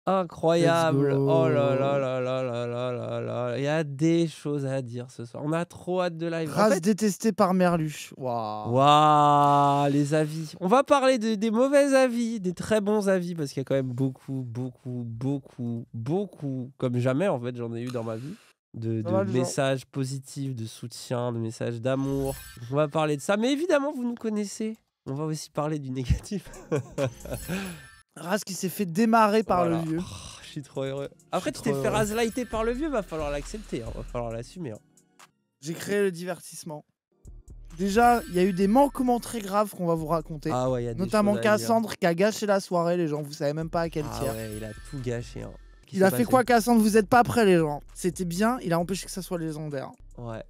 Incroyable. Oh là là go. là là là là là là. Il y a des choses à dire ce soir. On a trop hâte de live. En Race fait, détestée par Merluche. Waouh. waouh, les avis. On va parler des mauvais avis, des très bons avis, parce qu'il y a quand même beaucoup, comme jamais en fait, j'en ai eu dans ma vie, Pas de mal de gens. messages positifs, de soutien, de messages d'amour. On va parler de ça, mais évidemment, vous nous connaissez. On va aussi parler du négatif. Race qui s'est fait démarrer par Voilà. le vieux. Oh, je suis trop heureux. Après, tu trop t'es fait heureux. raslighter par le vieux, va falloir l'accepter, hein, va falloir l'assumer. Hein. J'ai créé le divertissement. Déjà, il y a eu des manquements très graves qu'on va vous raconter. Ah ouais, il y a des Notamment choses à dire. Cassandre qui a gâché la soirée, les gens. Vous savez même pas à quel Ah tiers. ouais, il a tout gâché. Hein. Il a fait quoi, Cassandre? Vous êtes pas prêts, les gens. C'était bien, il a empêché que ça soit légendaire. Ouais,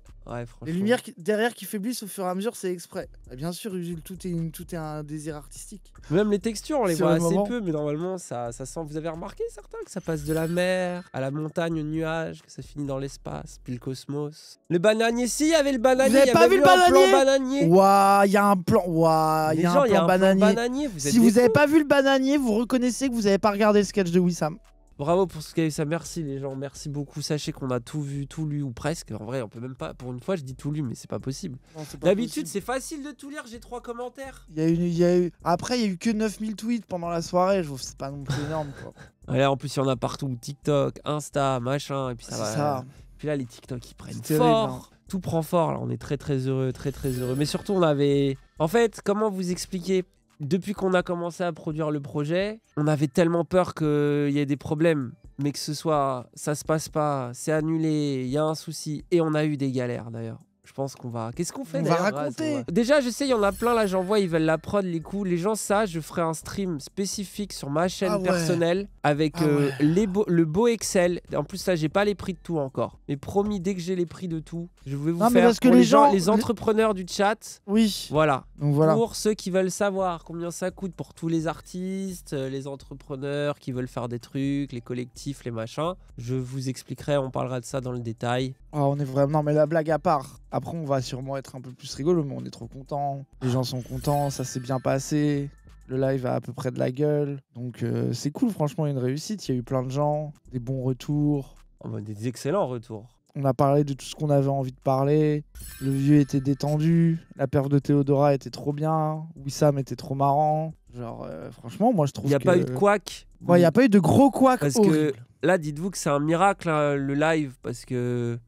franchement. Les lumières derrière qui faiblissent au fur et à mesure, c'est exprès. Et bien sûr, Usul, tout est un désir artistique. Même les textures, on les Sur voit le assez moment. peu, mais normalement, ça sent. Vous avez remarqué certains que ça passe de la mer à la montagne, au nuage, que ça finit dans l'espace, puis le cosmos. Le bananier, si, il y avait le bananier. Vous avez il y pas avait vu le un plan bananier? bananier. Waouh, il y a un plan. Waouh, il Les y a gens, un plan bananier. Vous êtes Si des vous avez fous. pas vu le bananier, vous reconnaissez que vous avez pas regardé le sketch de Wissam. Bravo pour ce qu'il y a eu ça, merci les gens, merci beaucoup. Sachez qu'on a tout vu, tout lu, ou presque. En vrai, on peut même pas. Pour une fois, je dis tout lu, mais c'est pas possible. Non, c'est pas D'habitude, possible. c'est facile de tout lire, j'ai 3 commentaires. Il y a eu... Après, il y a eu que 9000 tweets pendant la soirée. Je trouve que c'est pas non plus énorme, quoi. Ouais, en plus, il y en a partout. TikTok, Insta, machin, et puis ça C'est va. ça. Puis là, les TikTok, ils prennent C'est terrible, fort. Tout prend fort, là. On est très, très heureux, très, très heureux. Mais surtout, on avait... En fait, comment vous expliquer? Depuis qu'on a commencé à produire le projet, on avait tellement peur qu'il y ait des problèmes. Mais que ce soit, ça se passe pas, c'est annulé, il y a un souci. Et on a eu des galères, d'ailleurs. Je pense qu'on va... Qu'est-ce qu'on fait On va d'ailleurs, Raz? raconter. Déjà, je sais, il y en a plein, là, j'en vois, ils veulent la prod, les coups. Les gens, ça, je ferai un stream spécifique sur ma chaîne Ah ouais. personnelle avec Ah ouais. le beau Excel. En plus, là, j'ai pas les prix de tout encore. Mais promis, dès que j'ai les prix de tout, je vais vous Non, mais faire parce que pour les les gens, gens- les entrepreneurs du chat. Oui. Voilà. Donc voilà. Pour ceux qui veulent savoir combien ça coûte pour tous les artistes, les entrepreneurs qui veulent faire des trucs, les collectifs, les machins, je vous expliquerai, on parlera de ça dans le détail. Oh, on est vraiment. Non, mais la blague à part. Après, on va sûrement être un peu plus rigolo, mais on est trop contents. Les gens sont contents, ça s'est bien passé. Le live a à peu près de la gueule. Donc, c'est cool, franchement, une réussite. Il y a eu plein de gens, des bons retours. Oh, bah, des excellents retours. On a parlé de tout ce qu'on avait envie de parler. Le vieux était détendu. La perf de Théodora était trop bien. Wissam était trop marrant. Genre, franchement, moi, je trouve Il n'y a que... pas eu de couac. Ouais, il n'y a pas eu de gros couacs Parce horribles. que là, dites-vous que c'est un miracle, hein, le live, parce que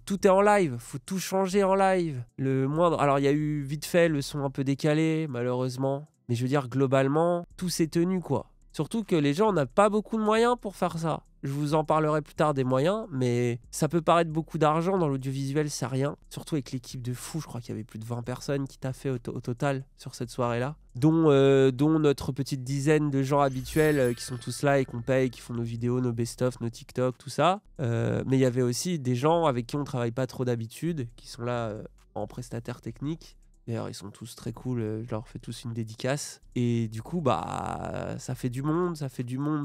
tout est en live, faut tout changer en live. Le moindre. Alors, il y a eu vite fait le son un peu décalé, malheureusement. Mais je veux dire, globalement, tout s'est tenu, quoi. Surtout que les gens n'ont pas beaucoup de moyens pour faire ça. Je vous en parlerai plus tard des moyens, mais ça peut paraître beaucoup d'argent dans l'audiovisuel, c'est rien. Surtout avec l'équipe de fou, je crois qu'il y avait plus de 20 personnes qui taffaient au total sur cette soirée-là. Dont notre petite dizaine de gens habituels qui sont tous là et qu'on paye, qui font nos vidéos, nos best-of, nos TikTok, tout ça. Mais il y avait aussi des gens avec qui on travaille pas trop d'habitude, qui sont là en prestataire technique. D'ailleurs, ils sont tous très cool, je leur fais tous une dédicace. Et du coup, bah, ça fait du monde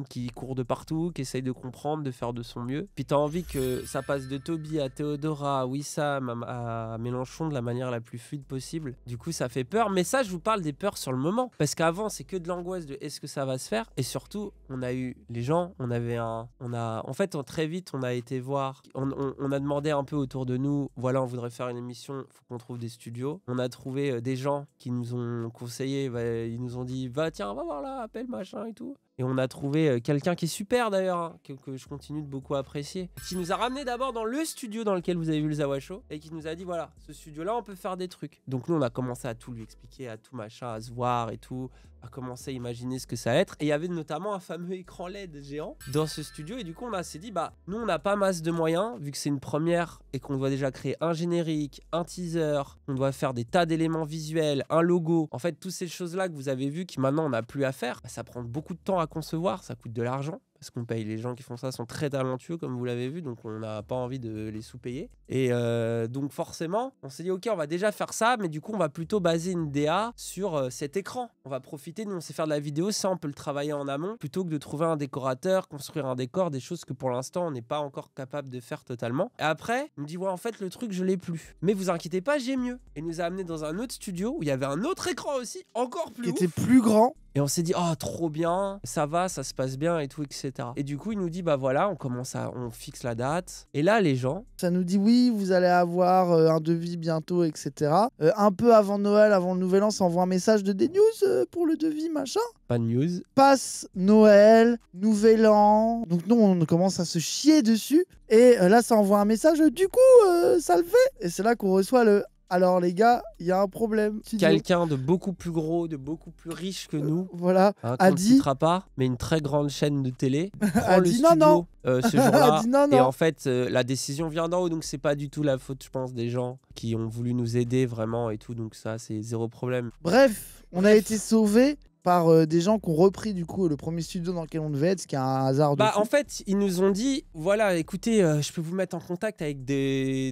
qui court de partout, qui essaye de comprendre, de faire de son mieux. Puis t'as envie que ça passe de Toby à Théodora, à Wissam, à Mélenchon de la manière la plus fluide possible. Du coup, ça fait peur. Mais ça, je vous parle des peurs sur le moment. Parce qu'avant, c'est que de l'angoisse de est-ce que ça va se faire. Et surtout, on a eu les gens, en fait, très vite, on a été voir, on a demandé un peu autour de nous, voilà, on voudrait faire une émission, faut qu'on trouve des studios. On a trouvé des gens qui nous ont conseillé, ils nous ont dit va voir là, appelle machin et tout. Et on a trouvé quelqu'un qui est super d'ailleurs, hein, que je continue de beaucoup apprécier, qui nous a ramené d'abord dans le studio dans lequel vous avez vu le Zawa Show et qui nous a dit voilà, ce studio là on peut faire des trucs. Donc nous on a commencé à tout lui expliquer, à tout machin, à se voir et tout, à commencer à imaginer ce que ça allait être. Et il y avait notamment un fameux écran LED géant dans ce studio et du coup on s'est dit bah nous on n'a pas masse de moyens vu que c'est une première et qu'on doit déjà créer un générique, un teaser, on doit faire des tas d'éléments visuels, un logo. En fait toutes ces choses là que vous avez vues qui maintenant on n'a plus à faire, bah, ça prend beaucoup de temps à concevoir, ça coûte de l'argent. Parce qu'on paye, les gens qui font ça sont très talentueux comme vous l'avez vu, donc on n'a pas envie de les sous-payer. Et donc forcément, on s'est dit ok, on va déjà faire ça, mais du coup on va plutôt baser une DA sur cet écran. On va profiter, nous on sait faire de la vidéo, ça on peut le travailler en amont, plutôt que de trouver un décorateur, construire un décor, des choses que pour l'instant on n'est pas encore capable de faire totalement. Et après, il me dit ouais en fait le truc je l'ai plus. Mais vous inquiétez pas, j'ai mieux. Et il nous a amené dans un autre studio où il y avait un autre écran aussi, encore plus Qui ouf. était plus grand. Et on s'est dit, oh, trop bien, ça va, ça se passe bien et tout, etc. Et du coup, il nous dit, bah voilà, on fixe la date. Et là, les gens, Ça nous dit oui, vous allez avoir un devis bientôt, etc. Un peu avant Noël, avant le Nouvel An, ça envoie un message de des news pour le devis, machin. pas de news. Passe Noël, Nouvel An. Donc nous, on commence à se chier dessus. Et là, ça envoie un message, du coup, ça le fait. Et c'est là qu'on reçoit le... Alors les gars, il y a un problème. Studio. Quelqu'un de beaucoup plus gros, de beaucoup plus riche que nous, Voilà, qu'on a ne dit... citera pas, mais une très grande chaîne de télé, prend A le dit studio non. ce jour-là. A dit non. Et en fait, la décision vient d'en haut, donc c'est pas du tout la faute, je pense, des gens qui ont voulu nous aider vraiment et tout. Donc ça, c'est zéro problème. Bref, on a été sauvés par des gens qui ont repris du coup le premier studio dans lequel on devait être, ce qui est un hasard de Bah, fou. en fait, ils nous ont dit, voilà, écoutez, je peux vous mettre en contact avec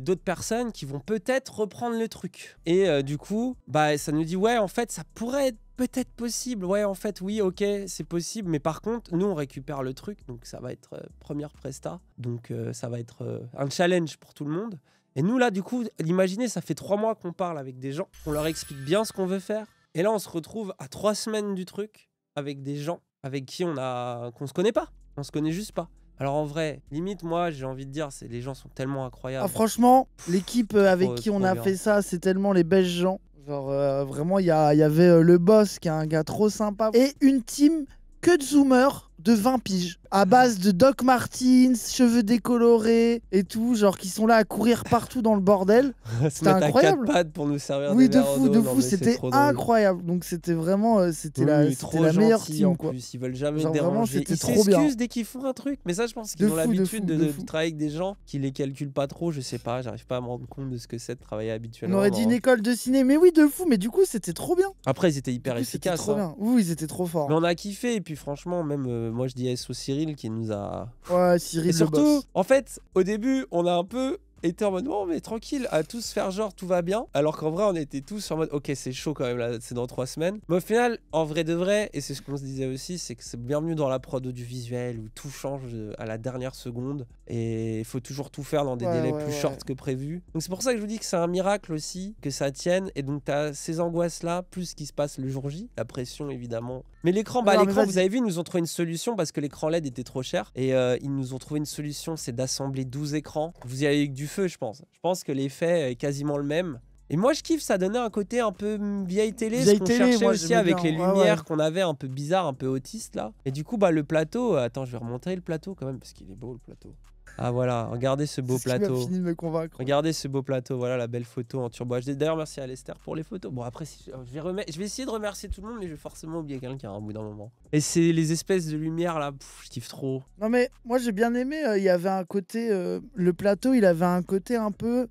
d'autres personnes qui vont peut-être reprendre le truc. Et du coup, bah, ça nous dit, ouais, en fait, ça pourrait être peut-être possible. Ouais, en fait, oui, ok, c'est possible. Mais par contre, nous, on récupère le truc. Donc, ça va être première presta. Donc, ça va être un challenge pour tout le monde. Et nous, là, du coup, imaginez, ça fait 3 mois qu'on parle avec des gens. On leur explique bien ce qu'on veut faire. Et là, on se retrouve à 3 semaines du truc avec des gens avec qui qu'on se connaît pas. On se connaît juste pas. Alors en vrai, limite, moi, j'ai envie de dire, les gens sont tellement incroyables. Ah, franchement, l'équipe avec qui on a bien. fait ça, c'est tellement les belles gens. Genre, vraiment, il y avait le boss qui est un gars trop sympa. Et une team que de zoomers de 20 piges. À base de Doc Martens, cheveux décolorés et tout. Genre, qui sont là à courir partout dans le bordel. C'était incroyable. À 4 pattes pour nous servir oui, des verres d'eau. de fou. C'était incroyable. Donc, c'était vraiment c'était la meilleure team. En quoi. plus, ils veulent jamais genre, déranger. Ils s'excusent dès qu'ils font un truc. Mais ça, je pense qu'ils ont l'habitude de fou. travailler avec des gens qui les calculent pas trop. Je sais pas, j'arrive pas à me rendre compte de ce que c'est de travailler habituellement. On aurait dit une école de ciné. Mais oui, de fou. Mais du coup, c'était trop bien. Après, ils étaient hyper efficaces. Trop bien. Oui, ils étaient trop forts. Mais on a kiffé. Et puis, franchement, même moi, je dis SO Cyril qui nous a. Ouais, Cyril. Et surtout, en fait, au début, on a un peu été en mode oh, mais tranquille, à tous faire genre tout va bien, alors qu'en vrai on était tous en mode ok, c'est chaud quand même là, c'est dans 3 semaines. Mais au final, en vrai de vrai, et c'est ce qu'on se disait aussi, c'est que c'est bienvenu dans la prod audiovisuelle où tout change à la dernière seconde et il faut toujours tout faire dans des délais plus shorts que prévu. Donc c'est pour ça que je vous dis que c'est un miracle aussi que ça tienne. Et donc t'as ces angoisses là plus ce qui se passe le jour J, la pression évidemment. Mais l'écran, vous avez vu, ils nous ont trouvé une solution parce que l'écran LED était trop cher. Et ils nous ont trouvé une solution, c'est d'assembler 12 écrans. Vous y avez eu que du feu, je pense. Je pense que l'effet est quasiment le même. Et moi, je kiffe, ça donnait un côté un peu vieille télé, ce qu'on cherchait aussi avec les lumières qu'on avait un peu bizarres, un peu autistes là. Et du coup, bah, le plateau, attends, je vais remonter le plateau quand même parce qu'il est beau le plateau. Ah voilà, regardez ce beau plateau. Fini de me convaincre. Regardez ce beau plateau, voilà la belle photo en turbo HD. D'ailleurs, merci à Lester pour les photos. Bon, après, je vais essayer de remercier tout le monde, mais je vais forcément oublier quelqu'un à un bout d'un moment. Et c'est les espèces de lumière là, je kiffe trop. Non mais moi j'ai bien aimé, il y avait un côté, le plateau, il avait un côté un peu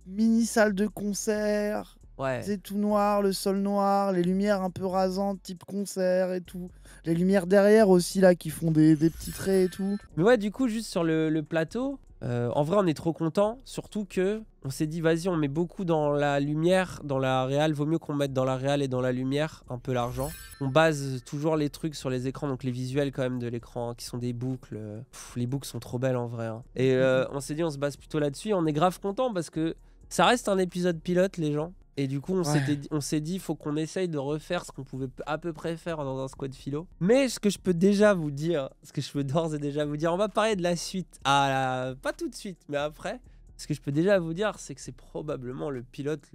mini salle de concert. Ouais. C'est tout noir, le sol noir, les lumières un peu rasantes, type concert et tout. Les lumières derrière aussi là qui font des petits traits et tout. Mais ouais, du coup, juste sur le plateau, en vrai, on est trop content. Surtout que on s'est dit, vas-y, on met beaucoup dans la lumière, dans la réal. Vaut mieux qu'on mette dans la réal et dans la lumière un peu l'argent. On base toujours les trucs sur les écrans, donc les visuels quand même de l'écran, qui sont des boucles. Les boucles sont trop belles en vrai. Hein. Et on s'est dit, on se base plutôt là-dessus. Et on est grave content parce que ça reste un épisode pilote, les gens. Et du coup, on s'est dit, il faut qu'on essaye de refaire ce qu'on pouvait à peu près faire dans un squad philo. Mais ce que je peux déjà vous dire, d'ores et déjà vous dire, on va parler de la suite. Pas tout de suite, mais après. Ce que je peux déjà vous dire, c'est que c'est probablement le pilote,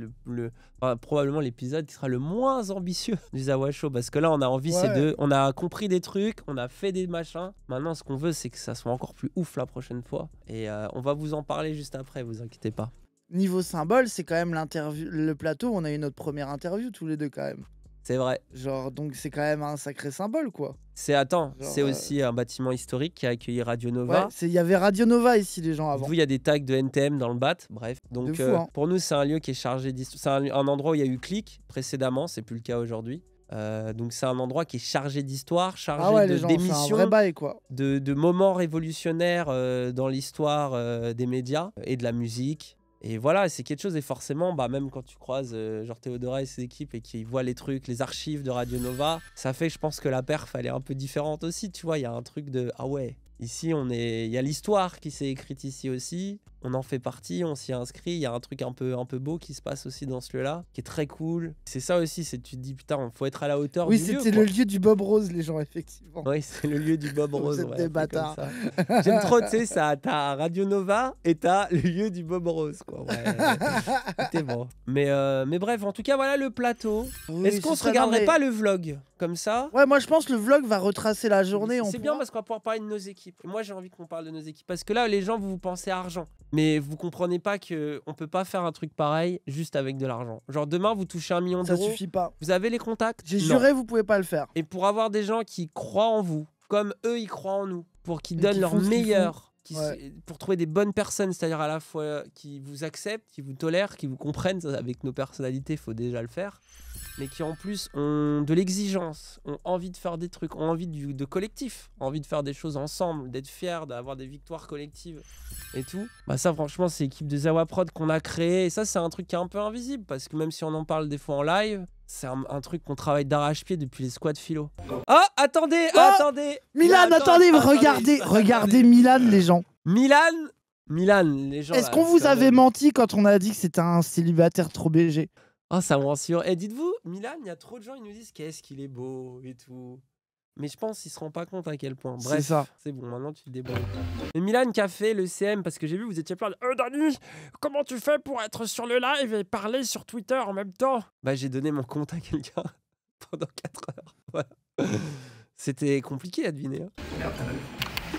probablement l'épisode qui sera le moins ambitieux du Zawa Show. Parce que là, on a envie, on a compris des trucs, on a fait des machins. Maintenant, ce qu'on veut, c'est que ça soit encore plus ouf la prochaine fois. Et on va vous en parler juste après, vous inquiétez pas. Niveau symbole, c'est quand même le plateau, on a eu notre première interview tous les deux quand même. C'est vrai. Genre, donc c'est quand même un sacré symbole, quoi. C'est aussi un bâtiment historique qui a accueilli Radio Nova. Ouais, il y avait Radio Nova ici, les gens, avant. Vous, il y a des tags de NTM dans le BAT, bref. Donc, fou, hein. Pour nous, c'est un lieu qui est chargé d'histoire. C'est un endroit où il y a eu Click précédemment, c'est plus le cas aujourd'hui. Donc c'est un endroit qui est chargé d'histoire, chargé d'émissions, de moments révolutionnaires dans l'histoire des médias et de la musique. Et voilà, c'est quelque chose, et forcément, même quand tu croises genre Théodora et ses équipes et qu'ils voient les trucs, les archives de Radio Nova, ça fait, je pense que la perf, elle est un peu différente aussi, tu vois, il y a un truc de, ah ouais, Ici, il y a l'histoire qui s'est écrite ici aussi. On en fait partie, on s'y inscrit. Il y a un truc un peu beau qui se passe aussi dans ce lieu-là, qui est très cool. C'est ça aussi, c'est tu te dis putain, faut être à la hauteur Oui, du lieu. c'était le lieu du Bob Rose, les gens, effectivement. Oui, c'est le lieu du Bob Rose. Vous êtes Ouais, des un peu bâtards. comme ça. J'aime trop, tu sais, ça. T'as Radio Nova et t'as le lieu du Bob Rose, quoi. Ouais, c'était bon. Mais bref, en tout cas, voilà le plateau. Oui, Est-ce qu'on ce se serait- regarderait non, mais- pas le vlog comme ça? Ouais, moi je pense que le vlog va retracer la journée. C'est bien parce qu'on va pouvoir parler de nos équipes. Et moi, j'ai envie qu'on parle de nos équipes. Parce que là, les gens, vous pensez argent. Mais vous comprenez pas qu'on peut pas faire un truc pareil juste avec de l'argent. Genre, demain, vous touchez 1 million Ça d'euros. suffit pas. Vous avez les contacts? J'ai Non. juré, vous pouvez pas le faire. Et pour avoir des gens qui croient en vous, comme eux, ils croient en nous, pour qu'ils Et donnent qui leur font ce qu'ils meilleur, Ouais. pour trouver des bonnes personnes, c'est-à-dire à la fois qui vous acceptent, qui vous tolèrent, qui vous comprennent, ça, avec nos personnalités, il faut déjà le faire, mais qui en plus ont de l'exigence, ont envie de faire des trucs, ont envie de collectif, ont envie de faire des choses ensemble, d'être fiers, d'avoir des victoires collectives et tout. Bah ça franchement c'est l'équipe de Zawa Prod qu'on a créé et ça c'est un truc qui est un peu invisible parce que même si on en parle des fois en live, c'est un truc qu'on travaille d'arrache-pied depuis les squads philo. Ah attendez, Oh attendez Milan, attendez, regardez Milan, les gens. Milan, les gens. Est-ce là, qu'on vous quand avait même. menti quand on a dit que c'était un célibataire trop BG? Oh, ça me rassure. Et dites-vous, Milan, il y a trop de gens, ils nous disent qu'est-ce qu'il est beau et tout. Mais je pense qu'ils se rendent pas compte à quel point. C'est Bref, ça. c'est bon, maintenant tu te débrouilles. Et Milan qui a fait le CM, parce que j'ai vu, vous étiez plein de Dani, comment tu fais pour être sur le live et parler sur Twitter en même temps? Bah, j'ai donné mon compte à quelqu'un pendant 4 heures. Voilà. C'était compliqué à deviner. Hein.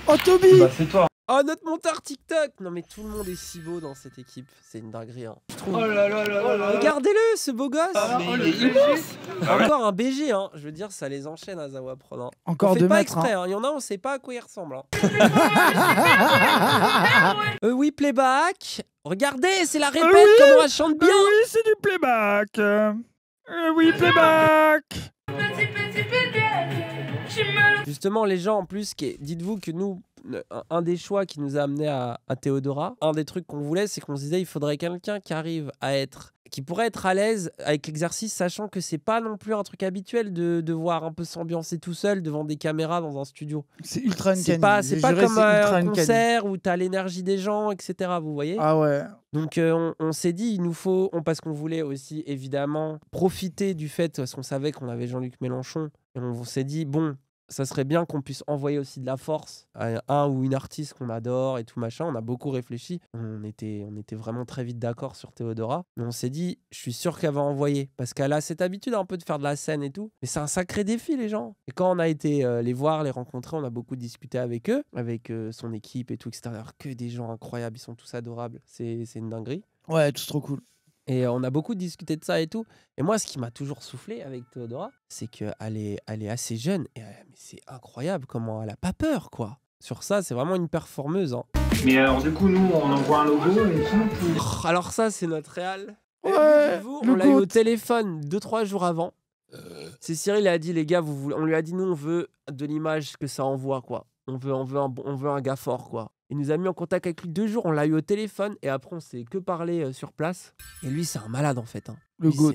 Oh Toby, c'est toi. Oh, notre monteur TikTok! Non, mais tout le monde est si beau dans cette équipe. C'est une dinguerie. Hein. Je trouve. Oh là là là là là. Regardez-le, ce beau gosse! Mais il est immense. Encore un BG, hein. Je veux dire, ça les enchaîne à Zawa Prod. Hein. encore On fait 2 pas mètres. exprès, Hein. hein. Il y en a, on sait pas à quoi il ressemble. Hein. Oui, playback. Regardez, c'est la répète, Oui. comment elle chante bien. Oui, c'est du playback. Oui, playback. Justement, les gens, en plus, dites-vous que nous, un des choix qui nous a amené à Théodora, un des trucs qu'on voulait, c'est qu'on se disait il faudrait quelqu'un qui pourrait être à l'aise avec l'exercice, sachant que c'est pas non plus un truc habituel de voir un peu s'ambiancer tout seul devant des caméras dans un studio. C'est ultra C'est uncanny. pas J'ai comme juré, c'est ultra un uncanny. concert où t'as l'énergie des gens, etc. Vous voyez? Ah ouais. Donc on s'est dit, il nous faut, parce qu'on voulait aussi évidemment profiter du fait, parce qu'on savait qu'on avait Jean-Luc Mélenchon, et on s'est dit, bon, ça serait bien qu'on puisse envoyer aussi de la force à un ou une artiste qu'on adore et tout machin. On a beaucoup réfléchi. On était vraiment très vite d'accord sur Théodora. Mais on s'est dit, je suis sûr qu'elle va envoyer. Parce qu'elle a cette habitude un peu de faire de la scène et tout. Mais c'est un sacré défi, les gens. Et quand on a été les voir, les rencontrer, on a beaucoup discuté avec eux, avec son équipe et tout, etc. Alors que des gens incroyables, ils sont tous adorables. C'est une dinguerie. Ouais, tout trop cool. Et on a beaucoup discuté de ça et tout. Et moi, ce qui m'a toujours soufflé avec Théodora, c'est qu'elle est assez jeune. Et mais c'est incroyable comment elle a pas peur, quoi. Sur ça, c'est vraiment une performeuse. Hein. Mais alors, du coup, nous, on envoie un logo, une soupe. Alors ça, c'est notre réal. Ouais, Dites-vous, le on l'a eu au goat. téléphone 2-3 jours avant. C'est Cyril a dit, les gars, on lui a dit, nous, on veut de l'image que ça envoie, quoi. On veut un gars fort, quoi. Il nous a mis en contact avec lui 2 jours, on l'a eu au téléphone et après on s'est que parlé sur place. Et lui c'est un malade en fait. Hein. Le Lui, goat.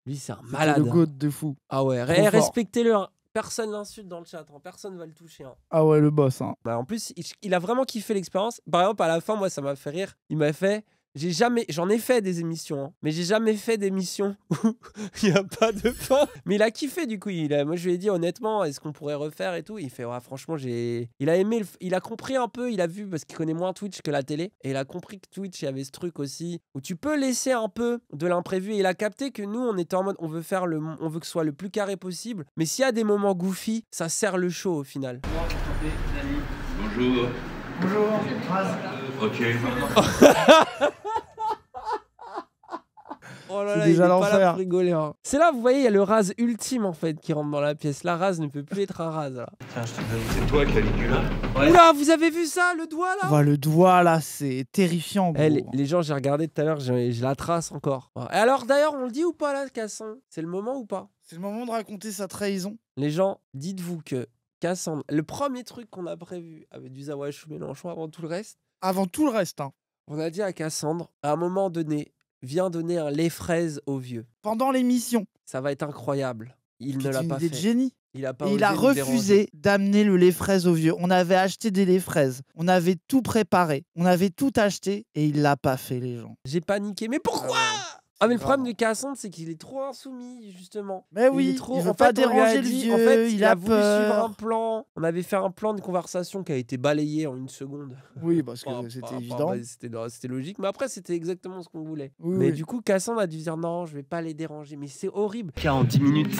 Lui c'est un C'était malade. le goat de fou. Ah ouais, Trop fort. respectez-le. Hein. Personne l'insulte dans le chat, hein. Personne va le toucher. Hein. Ah ouais, le boss. Hein. Bah, en plus, il a vraiment kiffé l'expérience. Par exemple, à la fin, moi ça m'a fait rire. Il m'a fait... J'en ai fait des émissions, hein, mais j'ai jamais fait d'émissions où il n'y a pas de fin. Mais il a kiffé du coup. Moi je lui ai dit honnêtement, est-ce qu'on pourrait refaire et tout. Il fait ouais, franchement, il a aimé, il a compris un peu, il a vu parce qu'il connaît moins Twitch que la télé. Et il a compris que Twitch, il y avait ce truc aussi où tu peux laisser un peu de l'imprévu. Et il a capté que nous, on était en mode, on veut que ce soit le plus carré possible. Mais s'il y a des moments goofy, ça sert le show au final. Bonjour. Bonjour. Ok. Oh là C'est là, déjà il est pas là l'enfer. pour rigoler. Hein. C'est là, vous voyez, il y a le rase ultime en fait qui rentre dans la pièce. La rase ne peut plus être un rase là. C'est toi qui as dit là. Oula, vous avez vu ça, le doigt là? Voilà, le doigt là, c'est terrifiant. Gros. Les gens, j'ai regardé tout à l'heure, j'ai la trace encore. Et alors d'ailleurs, on le dit ou pas là, Cassandre? C'est le moment ou pas? C'est le moment de raconter sa trahison. Les gens, dites-vous que Cassandre, le premier truc qu'on a prévu avec du Zawachou Mélenchon avant tout le reste, Avant tout le reste. Hein. on a dit à Cassandre, à un moment donné, viens donner un lait fraise aux vieux. Pendant l'émission. Ça va être incroyable. Il ne C'est l'a une pas idée fait. de génie. Il a pas Et il osé a nous déranger. refusé d'amener le lait fraise au vieux. On avait acheté des laits fraises. On avait tout préparé. On avait tout acheté et il l'a pas fait, les gens. J'ai paniqué. Mais pourquoi? Ah mais le problème de Cassandre, c'est qu'il est trop insoumis, justement. Mais Il est oui, trop... il veut en pas fait, on lui a déranger le dit- vieux, En fait, il a a voulu suivre peur. un plan. On avait fait un plan de conversation qui a été balayé en 1 seconde. Oui, parce que Pas- c'était pas- évident. pas- c'était logique, mais après, c'était exactement ce qu'on voulait. Oui, mais oui. du coup, Cassandre a dû dire non, je vais pas les déranger. Mais c'est horrible. 40 minutes.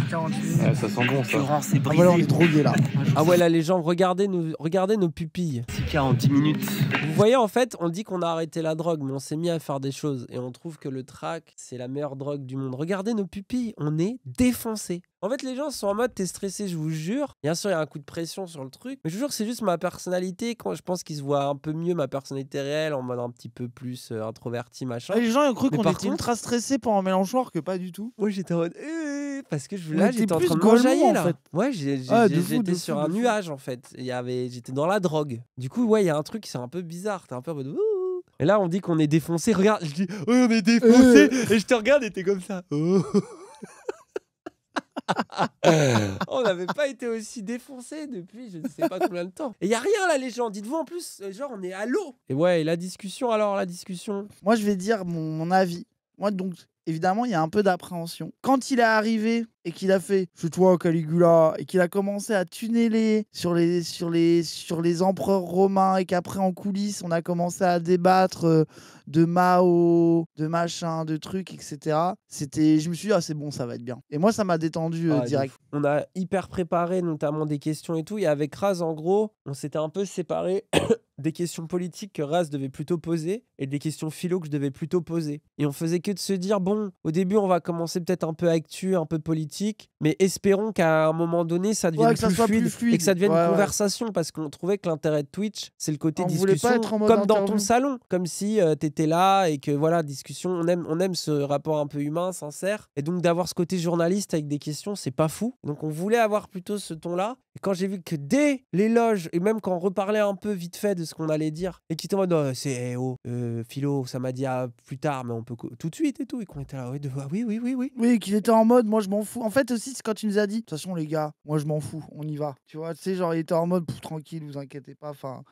40 minutes. Ouais, ça sent bon ça. Florence est Ah, voilà, on est brisée. drogués là. Ah ouais, là, les gens, regardez nos pupilles. 40 minutes. Vous voyez, en fait, on dit qu'on a arrêté la drogue, mais on s'est mis à faire des choses. Et on trouve que le track, c'est la meilleure drogue du monde. Regardez nos pupilles, on est défoncés. En fait, les gens sont en mode, t'es stressé, je vous jure. Bien sûr, il y a un coup de pression sur le truc. Mais je vous jure, c'est juste ma personnalité. Quand je pense qu'ils se voient un peu mieux, ma personnalité réelle, en mode un petit peu plus introverti, machin. Ah, les gens ont cru Mais qu'on par était contre- ultra stressés pendant Mélenchon, alors que pas du tout. Moi, j'étais en mode, parce que On là, était j'étais en plus train de golemons, m'enjailler, en là. fait. Ouais, Ah, de fou, j'étais de sur fou, un de fou. nuage, en fait. J'étais dans la drogue. Du coup, ouais, il y a un truc, c'est un peu bizarre. T'es un peu en mode, ouh. Et là, on dit qu'on est défoncé. Regarde, je dis, on est défoncé. Et je te regarde et t'es comme ça. Oh. On n'avait pas été aussi défoncé depuis je ne sais pas combien de temps. Et il y a rien là, les gens. Dites-vous en plus, genre, on est à l'eau. Et ouais, et la discussion alors, la discussion. Moi, je vais dire mon avis. Moi, donc, évidemment, il y a un peu d'appréhension. Quand il est arrivé et qu'il a fait « C'est toi, Caligula » et qu'il a commencé à tunneler sur les empereurs romains et qu'après, en coulisses, on a commencé à débattre de Mao, de machin, de trucs, etc. Je me suis dit « Ah, c'est bon, ça va être bien ». Et moi, ça m'a détendu Ah, de direct. fou. On a hyper préparé notamment des questions et tout. Et avec Raz, en gros, on s'était un peu séparés des questions politiques que Raz devait plutôt poser et des questions philo que je devais plutôt poser. Et on faisait que de se dire, bon, au début, on va commencer peut-être un peu actu, un peu politique, mais espérons qu'à un moment donné, ça devienne Ouais, que ça soit plus fluide. et que ça devienne Ouais, une ouais. conversation parce qu'on trouvait que l'intérêt de Twitch, c'est le côté On voulait discussion, pas être en mode comme dans ton interview. salon, comme si t'étais là et que voilà, discussion, on aime ce rapport un peu humain, sincère. Et donc d'avoir ce côté journaliste avec des questions, c'est pas fou. Donc on voulait avoir plutôt ce ton-là. Et quand j'ai vu que dès l'éloge, et même quand on reparlait un peu vite fait de ce qu'on allait dire, et qu'il était en mode, oh, c'est philo, ça m'a dit plus tard, mais on peut tout de suite et tout. Et qu'on était là, ouais, ah, oui. Oui, qu'il était en mode « Moi, je m'en fous ». En fait, aussi, c'est quand tu nous as dit « De toute façon, les gars, moi, je m'en fous, on y va ». Tu vois, tu sais, genre, il était en mode « Tranquille, vous inquiétez pas ». Enfin,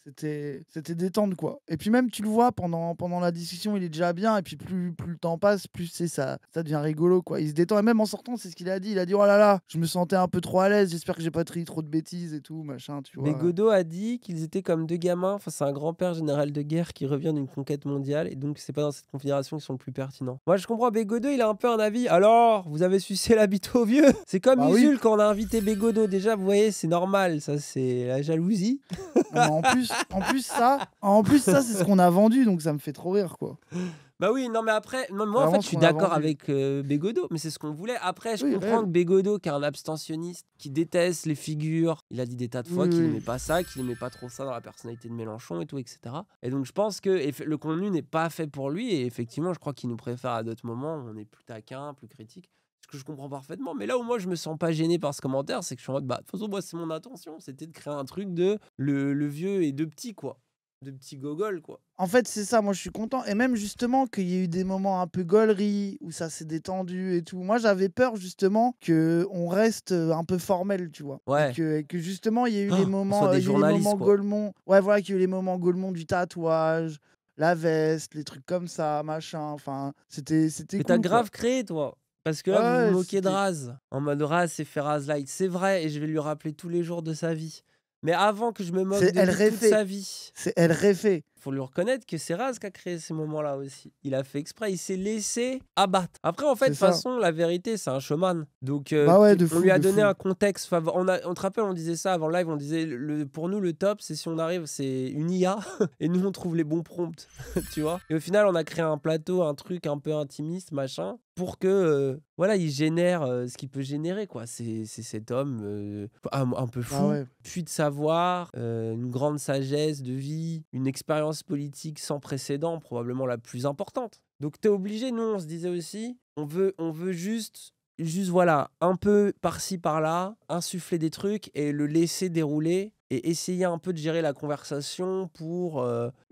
c'était détente, quoi. Et puis même, tu le vois, pendant la discussion, il est déjà bien. Et puis plus le temps passe, plus ça devient rigolo, quoi. Il se détend. Et même en sortant, c'est ce qu'il a dit. Il a dit « Oh là là, je me sentais un peu trop à l'aise. J'espère que j'ai pas dit trop de bêtises et tout, machin, tu vois. Mais ». Godot a dit qu'ils étaient comme deux gamins face à un grand-père général de guerre qui revient d'une conquête mondiale. Et donc, c'est pas dans cette confédération qu'ils sont le plus pertinents. Moi, je comprends. Bégodeau, il a un peu un avis. Alors, vous avez sucé la bite au vieux? C'est comme Bah oui. Usul quand on a invité Bégodeau. Déjà, vous voyez, c'est normal. Ça, c'est la jalousie. Non, mais en plus, ça, c'est ce qu'on a vendu. Donc ça me fait trop rire, quoi. Bah oui, non mais après, moi en Vraiment fait je ce suis qu'on a d'accord vendu. avec Bégodeau, mais c'est ce qu'on voulait. Après, je Oui, comprends réel. que Bégodeau, qui est un abstentionniste, qui déteste les figures, il a dit des tas de fois Oui, qu'il oui. aimait pas ça, qu'il aimait pas trop ça dans la personnalité de Mélenchon et tout, etc. Et donc je pense que le contenu n'est pas fait pour lui, et effectivement, je crois qu'il nous préfère à d'autres moments, où on est plus taquin, plus critique. Ce que je comprends parfaitement, mais là où moi je me sens pas gêné par ce commentaire, c'est que je suis en mode, bah, de toute façon, moi c'est mon intention, c'était de créer un truc de le vieux et de petit, quoi. De petits gogoles, quoi. En fait, c'est ça, moi je suis content. Et même justement qu'il y ait eu des moments un peu gaulerie, où ça s'est détendu et tout. Moi j'avais peur justement qu'on reste un peu formel, tu vois. Ouais. Et que justement il y a eu Oh, les on moments, soit des il y a eu les journalistes, moments quoi. Gaulmont. Ouais, voilà, qu'il y a eu les moments Gaulmont du tatouage, la veste, les trucs comme ça, machin. Enfin, c'était Mais cool. t'as quoi. grave créé, toi. Parce que là, vous Ouais, vous moquez de c'était- Raz. En mode Raz, c'est fait Raz Light. C'est vrai, et je vais lui rappeler tous les jours de sa vie. Mais avant que je me moque C'est de El lui toute Refait. sa vie, C'est El Refait. faut lui reconnaître que c'est Raz qui a créé ces moments-là aussi. Il a fait exprès, il s'est laissé abattre. Après, en fait, de toute C'est ça. façon, la vérité, c'est un showman. Donc, Bah ouais, de on fou, lui a de donné fou. un contexte favorable. On te rappelle, on disait ça avant le live, on disait, pour nous, le top, c'est si on arrive, c'est une IA, et nous, on trouve les bons prompts, tu vois. Et au final, on a créé un plateau, un truc un peu intimiste, machin, pour que, voilà, il génère ce qu'il peut générer, quoi. C'est cet homme un peu fou, Ah ouais. puits de savoir, une grande sagesse de vie, une expérience politique sans précédent, probablement la plus importante. Donc t'es obligé, nous on se disait aussi, on veut juste voilà, un peu par-ci par-là, insuffler des trucs et le laisser dérouler et essayer un peu de gérer la conversation pour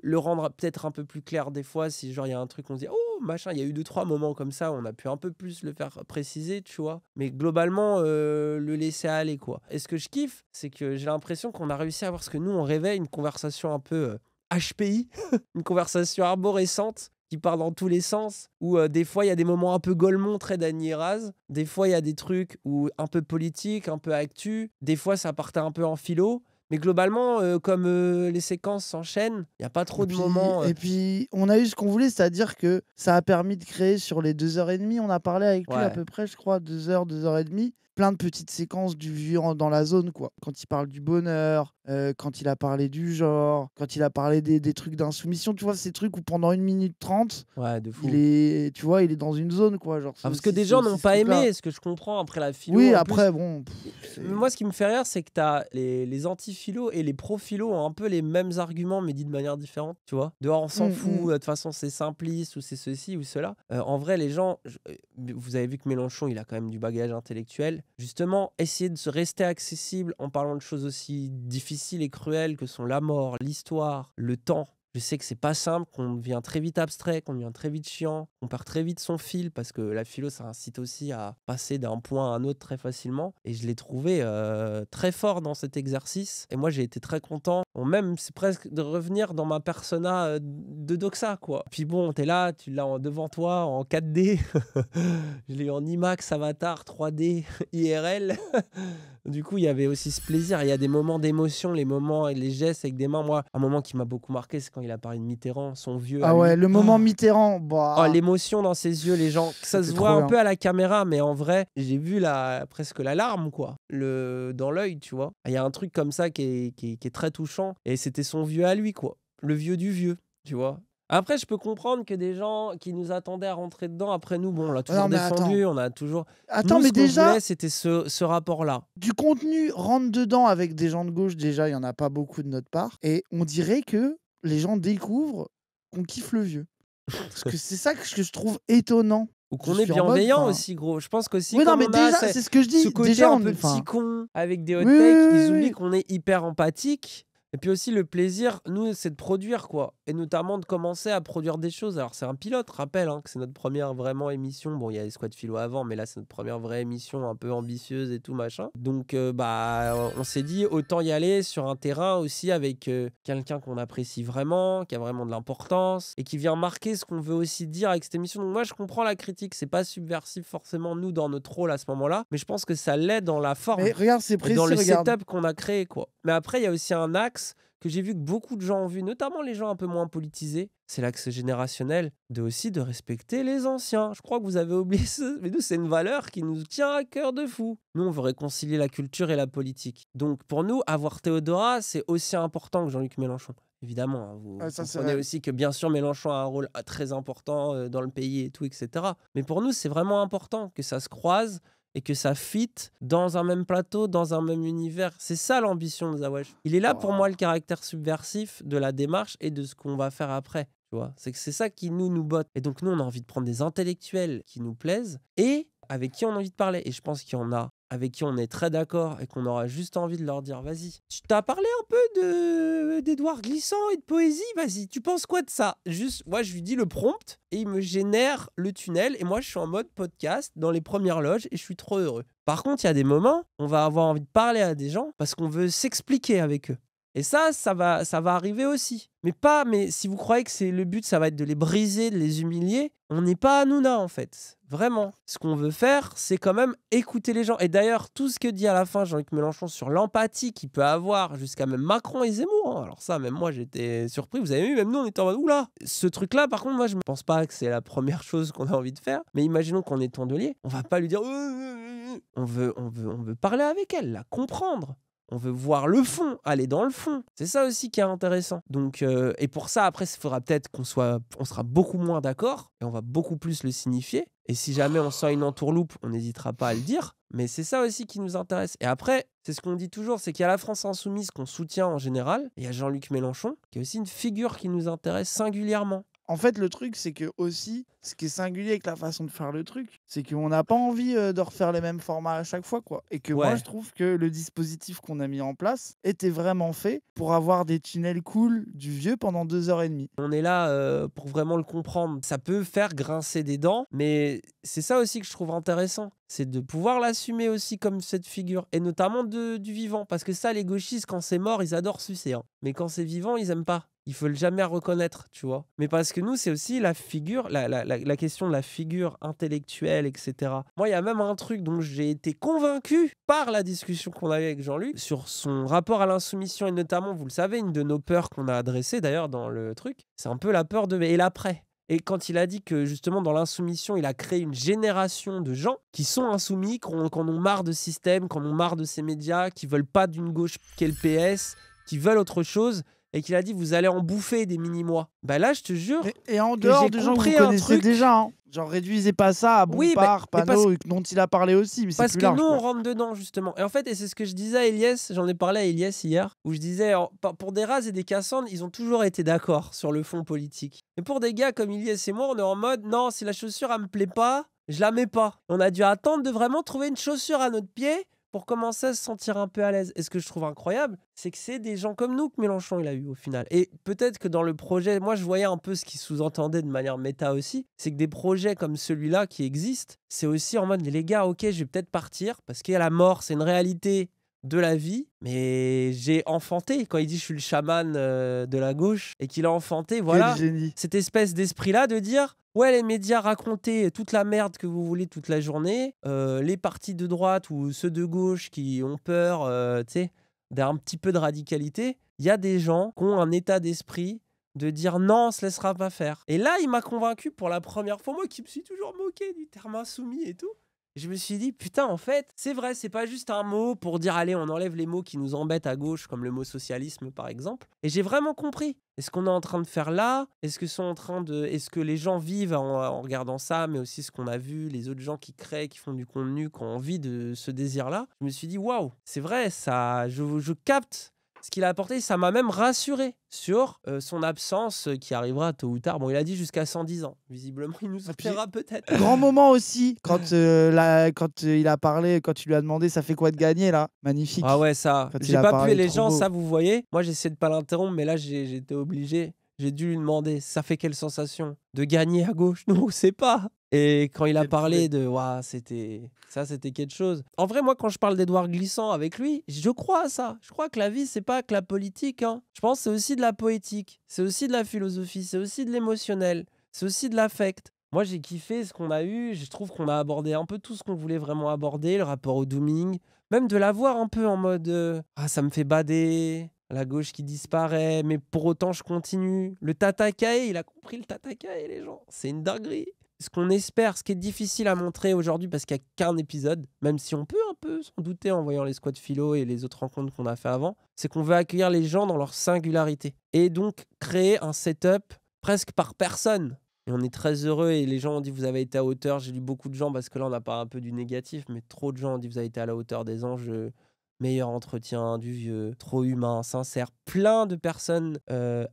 le rendre peut-être un peu plus clair des fois si genre il y a un truc on se dit oh machin. Il y a eu 2-3 moments comme ça où on a pu un peu plus le faire préciser, tu vois. Mais globalement, le laisser aller, quoi. Et ce que je kiffe, c'est que j'ai l'impression qu'on a réussi à avoir ce que nous, on rêvait, une conversation un peu HPI, une conversation arborescente qui part dans tous les sens, où des fois il y a des moments un peu Golemont, très Dany et Raz, des fois il y a des trucs où un peu politique, un peu actu, des fois ça partait un peu en philo, mais globalement, comme les séquences s'enchaînent, il n'y a pas trop de moments... Et puis, on a eu ce qu'on voulait, c'est-à-dire que ça a permis de créer sur les 2h30, on a parlé avec lui à peu près, je crois, 2h, 2h30, plein de petites séquences du vieux dans la zone, quoi. Quand il parle du bonheur, quand il a parlé du genre, quand il a parlé des trucs d'insoumission, tu vois, ces trucs où pendant 1 minute 30, Ouais, de fou. il est, tu vois, il est dans une zone, quoi. Genre, Parce que des gens n'ont pas aimé, ce que je comprends après la philo. Oui, en après, plus. bon. Moi, ce qui me fait rire, c'est que t'as les anti-philo et les pro-philo ont un peu les mêmes arguments, mais dit de manière différente, tu vois. Dehors, on s'en fout, de toute façon, c'est simpliste, ou c'est ceci ou cela. En vrai, les gens, vous avez vu que Mélenchon, il a quand même du bagage intellectuel. Justement, essayer de se rester accessible en parlant de choses aussi difficiles et cruelles que sont la mort, l'histoire, le temps. Je sais que c'est pas simple, qu'on devient très vite abstrait, qu'on devient très vite chiant, qu'on perd très vite son fil, parce que la philo, ça incite aussi à passer d'un point à un autre très facilement. Et je l'ai trouvé très fort dans cet exercice. Et moi, j'ai été très content. Bon, même, c'est presque de revenir dans ma persona de Doxa, quoi. Puis bon, t'es là, tu l'as devant toi en 4D. Je l'ai eu en IMAX, Avatar, 3D, IRL. Du coup, il y avait aussi ce plaisir. Il y a des moments d'émotion, les moments et les gestes avec des mains. Moi, un moment qui m'a beaucoup marqué, c'est quand il a parlé de Mitterrand, son vieux. Ah ouais, le moment Mitterrand. Oh, l'émotion dans ses yeux, les gens. Ça se voit un peu à la caméra, mais en vrai, j'ai vu presque la larme, quoi. Dans l'œil, tu vois. Il y a un truc comme ça qui est très touchant. Et c'était son vieux à lui, quoi. Le vieux du vieux, tu vois. Après, je peux comprendre que des gens qui nous attendaient à rentrer dedans, après nous, bon, on l'a toujours défendu, on a toujours... Attends, nous, mais ce déjà... qu'on voulait, c'était ce rapport-là. Du contenu rentre dedans avec des gens de gauche, déjà, il n'y en a pas beaucoup de notre part. Et on dirait que les gens découvrent qu'on kiffe le vieux. Parce que c'est ça que je trouve étonnant. Ou qu'on est bienveillant aussi, gros. Je pense qu'aussi, oui, comme non, mais déjà, c'est ce que je dis. Ce côté déjà, un peu petit con, avec des hot takes, ils oublient qu'on est hyper empathique. Et puis aussi, le plaisir, nous, c'est de produire, quoi. Et notamment de commencer à produire des choses. Alors, c'est un pilote, rappelle, que c'est notre première vraiment émission. Bon, il y a les Squad Philo avant, mais là, c'est notre première vraie émission un peu ambitieuse et tout, machin. Donc, on s'est dit, autant y aller sur un terrain aussi avec quelqu'un qu'on apprécie vraiment, qui a vraiment de l'importance et qui vient marquer ce qu'on veut aussi dire avec cette émission. Donc, moi, je comprends la critique. C'est pas subversif forcément, nous, dans notre rôle à ce moment-là. Mais je pense que ça l'est dans la forme. Mais regarde, c'est précis, dans le setup qu'on a créé, quoi. Mais après, il y a aussi un axe que j'ai vu que beaucoup de gens ont vu, notamment les gens un peu moins politisés, c'est l'axe générationnel, de respecter les anciens. Je crois que vous avez oublié ça, mais nous, c'est une valeur qui nous tient à cœur de fou. Nous, on veut réconcilier la culture et la politique. Donc, pour nous, avoir Théodora, c'est aussi important que Jean-Luc Mélenchon. Évidemment, vous comprenez aussi que, bien sûr, Mélenchon a un rôle très important dans le pays et tout, etc. Mais pour nous, c'est vraiment important que ça se croise et que ça fit dans un même plateau, dans un même univers. C'est ça l'ambition de Zawesh. Il est là pour moi le caractère subversif de la démarche et de ce qu'on va faire après. Tu vois, c'est que c'est ça qui nous botte. Et donc nous, on a envie de prendre des intellectuels qui nous plaisent et avec qui on a envie de parler. Et je pense qu'il y en a avec qui on est très d'accord et qu'on aura juste envie de leur dire, vas-y, tu t'as parlé un peu d'Édouard Glissant et de poésie, vas-y, tu penses quoi de ça? Juste, moi, je lui dis le prompt et il me génère le tunnel et moi, je suis en mode podcast dans les premières loges et je suis trop heureux. Par contre, il y a des moments, on va avoir envie de parler à des gens parce qu'on veut s'expliquer avec eux. Et ça va arriver aussi. Mais si vous croyez que c'est le but, ça va être de les briser, de les humilier, on n'est pas à Hanouna, en fait. Vraiment. Ce qu'on veut faire, c'est quand même écouter les gens. Et d'ailleurs, tout ce que dit à la fin Jean-Luc Mélenchon sur l'empathie qu'il peut avoir jusqu'à même Macron et Zemmour. Alors ça, même moi, j'étais surpris. Vous avez vu, même nous, on était en mode, oula. Ce truc-là, par contre, moi, je ne pense pas que c'est la première chose qu'on a envie de faire. Mais imaginons qu'on est tondelier. On va pas lui dire... On veut parler avec elle, la comprendre. On veut voir le fond, aller dans le fond. C'est ça aussi qui est intéressant. Donc, et pour ça, après, il faudra peut-être on sera beaucoup moins d'accord et on va beaucoup plus le signifier. Et si jamais on sent une entourloupe, on n'hésitera pas à le dire. Mais c'est ça aussi qui nous intéresse. Et après, c'est ce qu'on dit toujours, c'est qu'il y a la France insoumise qu'on soutient en général. Et il y a Jean-Luc Mélenchon, qui est aussi une figure qui nous intéresse singulièrement. En fait, le truc, c'est que aussi, ce qui est singulier avec la façon de faire le truc, c'est qu'on n'a pas envie de refaire les mêmes formats à chaque fois, quoi. Et que moi, Ouais. je trouve que le dispositif qu'on a mis en place était vraiment fait pour avoir des tunnels cool du vieux pendant 2 h 30. On est là pour vraiment le comprendre. Ça peut faire grincer des dents, mais c'est ça aussi que je trouve intéressant. C'est de pouvoir l'assumer aussi comme cette figure, et notamment du vivant. Parce que ça, les gauchistes, quand c'est mort, ils adorent sucer, hein. Mais quand c'est vivant, ils aiment pas. Il faut le jamais reconnaître, tu vois. Mais parce que nous, c'est aussi la figure, la question de la figure intellectuelle, etc. Moi, il y a même un truc dont j'ai été convaincu par la discussion qu'on a eue avec Jean-Luc sur son rapport à l'insoumission, et notamment, vous le savez, une de nos peurs qu'on a adressées d'ailleurs dans le truc, c'est un peu la peur de et l'après. Et quand il a dit que justement dans l'insoumission, il a créé une génération de gens qui sont insoumis, qui en ont marre de système, qui en ont marre de ces médias, qui veulent pas d'une gauche qu'est le PS, qui veulent autre chose, et qu'il a dit vous allez en bouffer des mini-mois. Bah là, je te jure, Et en que dehors j'ai de gens que compris vous un connaissez truc. déjà, hein. Genre, réduisez pas ça à Oui, Bompard, mais parce- Panot, dont il a parlé aussi, mais c'est parce plus que large, nous, quoi. on rentre dedans, justement. Et en fait, et c'est ce que je disais à Elias, j'en ai parlé à Elias hier, où je disais, pour des Raz et des Cassandre, ils ont toujours été d'accord sur le fond politique. Mais pour des gars comme Elias et moi, on est en mode, non, si la chaussure, elle me plaît pas, je la mets pas. On a dû attendre de vraiment trouver une chaussure à notre pied pour commencer à se sentir un peu à l'aise. Et ce que je trouve incroyable, c'est que c'est des gens comme nous que Mélenchon il a eu au final. Et peut-être que dans le projet, moi je voyais un peu ce qu'il sous-entendait de manière méta aussi, c'est que des projets comme celui-là qui existent, c'est aussi en mode, les gars, ok, je vais peut-être partir, parce qu'il y a la mort, c'est une réalité de la vie, mais j'ai enfanté, quand il dit je suis le chaman de la gauche, et qu'il a enfanté, voilà, Quel génie. cette espèce d'esprit-là de dire ouais, les médias racontaient toute la merde que vous voulez toute la journée, les partis de droite ou ceux de gauche qui ont peur, tu sais, d'un petit peu de radicalité, il y a des gens qui ont un état d'esprit de dire non, on se laissera pas faire. Et là, il m'a convaincu pour la première fois, moi qui me suis toujours moqué du terme insoumis et tout. Je me suis dit, putain, en fait, c'est vrai, c'est pas juste un mot pour dire, allez, on enlève les mots qui nous embêtent à gauche, comme le mot socialisme, par exemple. Et j'ai vraiment compris. Est-ce qu'on est en train de faire là? Est-ce que les gens vivent en regardant ça, mais aussi ce qu'on a vu, les autres gens qui créent, qui font du contenu, qui ont envie de ce désir-là? Je me suis dit, waouh, c'est vrai, ça, je capte ce qu'il a apporté. Ça m'a même rassuré sur son absence qui arrivera tôt ou tard. Bon, il a dit jusqu'à 110 ans. Visiblement, il nous Et puis, sortira peut-être. grand moment aussi, quand il a parlé, quand tu lui as demandé ça fait quoi de gagner, là. Magnifique. Ah ouais, ça. Quand il J'ai a pas parlé, pu, les trop gens, beau. ça vous voyez. Moi, j'essaie de pas l'interrompre, mais là, j'étais obligé. J'ai dû lui demander, ça fait quelle sensation de gagner à gauche? Non, on sait pas. Et quand il a Quel parlé poulet. de, waouh, c'était quelque chose. En vrai, moi, quand je parle d'Édouard Glissant avec lui, je crois à ça. Je crois que la vie, c'est pas que la politique, hein. Je pense que c'est aussi de la poétique, c'est aussi de la philosophie, c'est aussi de l'émotionnel, c'est aussi de l'affect. Moi, j'ai kiffé ce qu'on a eu. Je trouve qu'on a abordé un peu tout ce qu'on voulait vraiment aborder, le rapport au dooming, même de l'avoir un peu en mode ah, ça me fait bader, la gauche qui disparaît, mais pour autant je continue. Le tatakae, il a compris le tatakae, les gens. C'est une dinguerie. Ce qu'on espère, ce qui est difficile à montrer aujourd'hui parce qu'il n'y a qu'un épisode, même si on peut un peu s'en douter en voyant les squads philo et les autres rencontres qu'on a fait avant, c'est qu'on veut accueillir les gens dans leur singularité et donc créer un setup presque par personne. Et on est très heureux et les gens ont dit vous avez été à hauteur. J'ai lu beaucoup de gens parce que là on a parlé un peu du négatif, mais trop de gens ont dit vous avez été à la hauteur des enjeux. Meilleur entretien du vieux, trop humain, sincère. Plein de personnes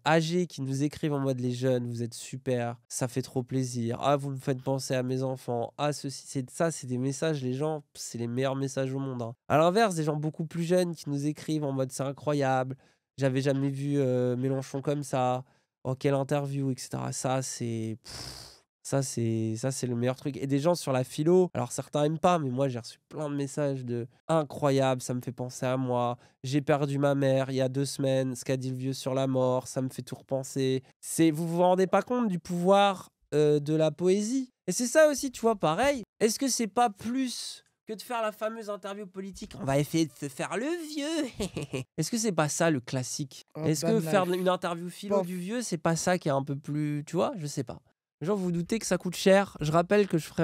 âgées qui nous écrivent en mode les jeunes, vous êtes super, ça fait trop plaisir. Ah, vous me faites penser à mes enfants. Ah, ceci, c'est des messages, les gens, c'est les meilleurs messages au monde, hein. À l'inverse, des gens beaucoup plus jeunes qui nous écrivent en mode c'est incroyable, j'avais jamais vu Mélenchon comme ça. Oh, quelle interview, etc. Ça, c'est le meilleur truc. Et des gens sur la philo, alors certains aiment pas, mais moi j'ai reçu plein de messages de incroyable, ça me fait penser à moi. J'ai perdu ma mère il y a 2 semaines, ce qu'a dit le vieux sur la mort, ça me fait tout repenser. Vous vous rendez pas compte du pouvoir de la poésie. Et c'est ça aussi, tu vois, pareil. Est-ce que c'est pas plus que de faire la fameuse interview politique? On va essayer de se faire le vieux. Est-ce que c'est pas ça le classique? Oh, Est-ce que ban faire life. une interview philo Pof. du vieux, c'est pas ça qui est un peu plus. Tu vois, je sais pas. Genre, vous vous doutez que ça coûte cher. Je rappelle que je ferai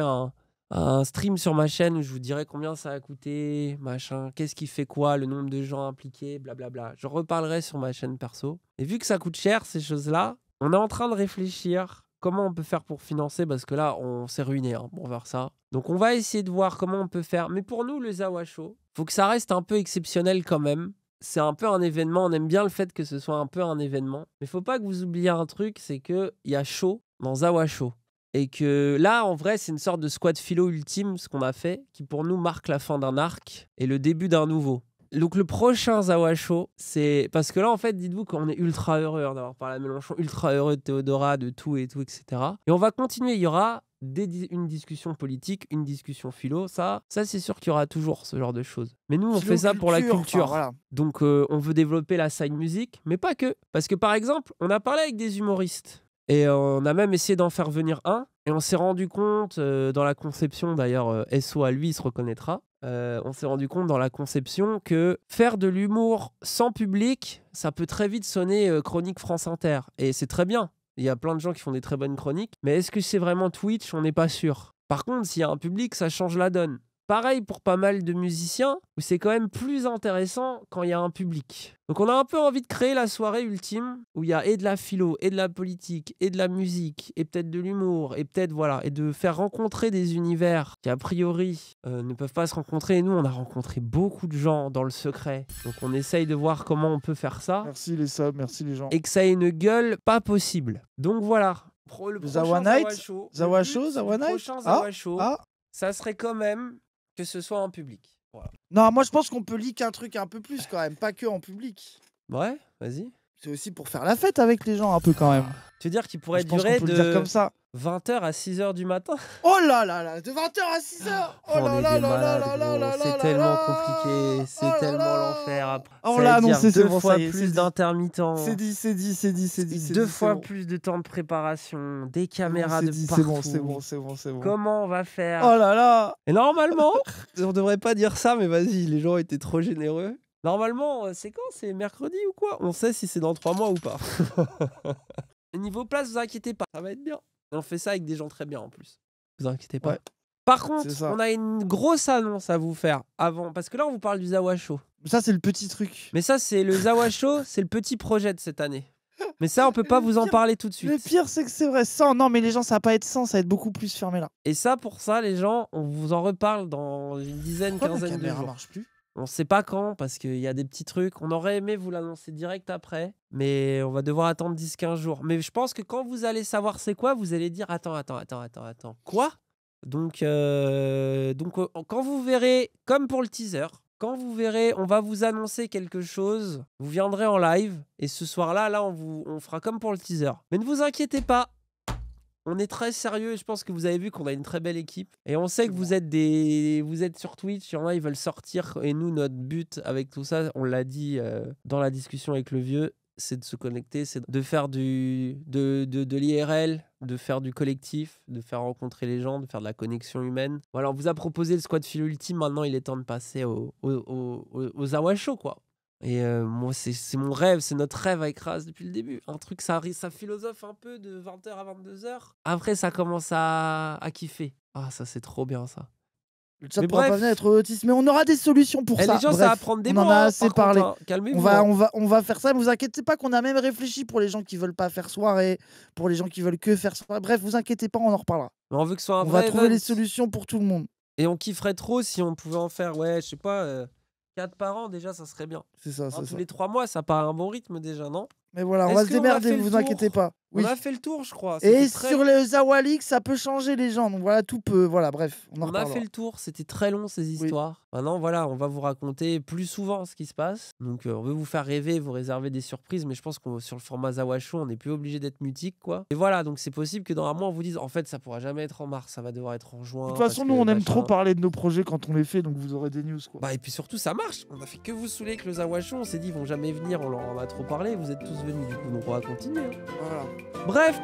un stream sur ma chaîne où je vous dirai combien ça a coûté, machin, qu'est-ce qui fait quoi, le nombre de gens impliqués, blablabla. Je reparlerai sur ma chaîne perso. Et vu que ça coûte cher, ces choses-là, on est en train de réfléchir comment on peut faire pour financer, parce que là, on s'est ruiné pour voir ça. Donc, on va essayer de voir comment on peut faire. Mais pour nous, le Zawasho, faut que ça reste un peu exceptionnel quand même. c'est un peu un événement. On aime bien le fait que ce soit un peu un événement. Mais faut pas que vous oubliez un truc, c'est qu'il y a show dans Zawa Show. Et que là, en vrai, c'est une sorte de squad philo ultime, ce qu'on a fait, qui pour nous marque la fin d'un arc et le début d'un nouveau. Donc le prochain Zawa Show, c'est... Parce que là, en fait, dites-vous qu'on est ultra heureux d'avoir parlé à Mélenchon, ultra heureux de Théodora, de tout, etc. Et on va continuer. Il y aura une discussion politique, une discussion philo. Ça c'est sûr qu'il y aura toujours ce genre de choses. Mais nous, on fait ça pour la culture. Enfin, voilà. Donc on veut développer la side music, mais pas que. Parce que par exemple, on a parlé avec des humoristes. Et on a même essayé d'en faire venir un. Et on s'est rendu compte dans la conception, d'ailleurs, SO à lui, il se reconnaîtra. On s'est rendu compte dans la conception que faire de l'humour sans public, ça peut très vite sonner chronique France Inter. Et c'est très bien. Il y a plein de gens qui font des très bonnes chroniques. Mais est-ce que c'est vraiment Twitch? On n'est pas sûr. Par contre, s'il y a un public, ça change la donne. Pareil pour pas mal de musiciens, où c'est quand même plus intéressant quand il y a un public. Donc on a un peu envie de créer la soirée ultime, où il y a et de la philo, et de la politique, et de la musique, et peut-être de l'humour, et peut-être voilà, et de faire rencontrer des univers qui a priori ne peuvent pas se rencontrer. Et nous, on a rencontré beaucoup de gens dans le secret. Donc on essaye de voir comment on peut faire ça. Merci les subs, merci les gens. Et que ça ait une gueule pas possible. Donc voilà. Le Zawa prochain Night, Show, Zawa le Show, but Zawa du Night. prochain Zawa Show, Ah. ça serait quand même que ce soit en public. Voilà. Non, moi je pense qu'on peut leak un truc un peu plus quand même, pas que en public. Ouais, vas-y. C'est aussi pour faire la fête avec les gens un peu quand même. Tu veux dire qu'il pourrait Je pense durer qu'on peut le dire de comme ça. 20h à 6h du matin? Oh là là là, de 20h à 6h. Oh On là est là des là là malades, là là gros. là C'est là tellement là. compliqué, Oh c'est là tellement là. l'enfer. On Ça l'a veut dire annoncé, c'est deux bon, fois ça y est, c'est plus dit. d'intermittents. C'est dit, c'est dit, c'est dit, c'est dit. c'est Deux dit, fois c'est bon. plus de temps de préparation, des C'est caméras bon, de c'est dit, partout. c'est bon, c'est bon, c'est bon, c'est bon. Comment on va faire? Oh là là. Et normalement, on devrait pas dire ça, mais vas-y, les gens étaient trop généreux. Normalement, c'est quand? C'est mercredi ou quoi? On sait si c'est dans 3 mois ou pas. Et niveau place, vous inquiétez pas, ça va être bien. Et on fait ça avec des gens très bien en plus. Vous inquiétez pas. Ouais. Par contre, C'est ça. on a une grosse annonce à vous faire avant. Parce que là, on vous parle du Zawa Show. Ça, c'est le petit truc. Mais ça, c'est le Zawa Show, c'est le petit projet de cette année. Mais ça, on peut pas Le vous en pire- parler tout de Le suite. pire, c'est que c'est vrai. 100, non, mais les gens, ça va pas être 100, ça va être beaucoup plus fermé là. Et ça, pour ça, les gens, on vous en reparle dans une dizaine, Pourquoi la quinzaine de caméra jours. marche plus? On sait pas quand, parce qu'il y a des petits trucs. On aurait aimé vous l'annoncer direct après, mais on va devoir attendre 10-15 jours. Mais je pense que quand vous allez savoir c'est quoi, vous allez dire attends. Quoi? Donc, quand vous verrez, comme pour le teaser, quand vous verrez, on va vous annoncer quelque chose, vous viendrez en live, et ce soir-là, on fera comme pour le teaser. Mais ne vous inquiétez pas, on est très sérieux et je pense que vous avez vu qu'on a une très belle équipe. Et on sait que vous êtes sur Twitch, il y en a, ils veulent sortir. Et nous, notre but avec tout ça, on l'a dit dans la discussion avec le vieux, c'est de se connecter, c'est de faire de l'IRL, de faire du collectif, de faire rencontrer les gens, de faire de la connexion humaine. Voilà, on vous a proposé le squad philo ultime, maintenant il est temps de passer au Zawa Show, quoi. Et moi, c'est mon rêve, c'est notre rêve avec Raz depuis le début. Un truc, ça philosophe un peu de 20h à 22h. Après, ça commence à kiffer. Ah, ça, c'est trop bien, ça. Le chat Mais pourra bref. pas venir être autiste, mais on aura des solutions pour Et ça. les gens, Bref, ça va prendre des on mois. en a hein, assez par parlé. contre, hein. Calmez-vous. On va faire ça, mais vous inquiétez pas qu'on a même réfléchi pour les gens qui veulent pas faire soirée, pour les gens qui veulent que faire soirée. Bref, vous inquiétez pas, on en reparlera. Mais on veut que ce soit un On va vrai trouver event. les solutions pour tout le monde. Et on kifferait trop si on pouvait en faire, ouais, je sais pas, 4 par an, déjà, ça serait bien. C'est ça, Hein, c'est tous ça. les 3 mois, ça paraît un bon rythme déjà, non? Mais voilà, on Est-ce va se qu'on a démerder, fait le vous tour inquiétez pas. Oui. On a fait le tour, je crois. Et C'était très- sur le Zawa League, ça peut changer les gens. Donc voilà, tout peut. Voilà, bref, on en On a reparlera. fait le tour, c'était très long ces histoires. Maintenant, voilà, on va vous raconter plus souvent ce qui se passe. Donc, on veut vous faire rêver, vous réserver des surprises, mais je pense que sur le format Zawa Show, on n'est plus obligé d'être mutique, quoi. Et voilà, donc c'est possible que dans un mois, on vous dise, en fait, ça pourra jamais être en mars, ça va devoir être en juin. De toute parce façon, que nous, on aime machin. trop parler de nos projets quand on les fait, donc vous aurez des news, quoi. Bah, et puis surtout, ça marche. On a fait que vous saouler avec le Zawa Show. On s'est dit, ils vont jamais venir, on leur en a trop parlé. Vous êtes tous venus, du coup, donc on va continuer. hein. Voilà. Bref,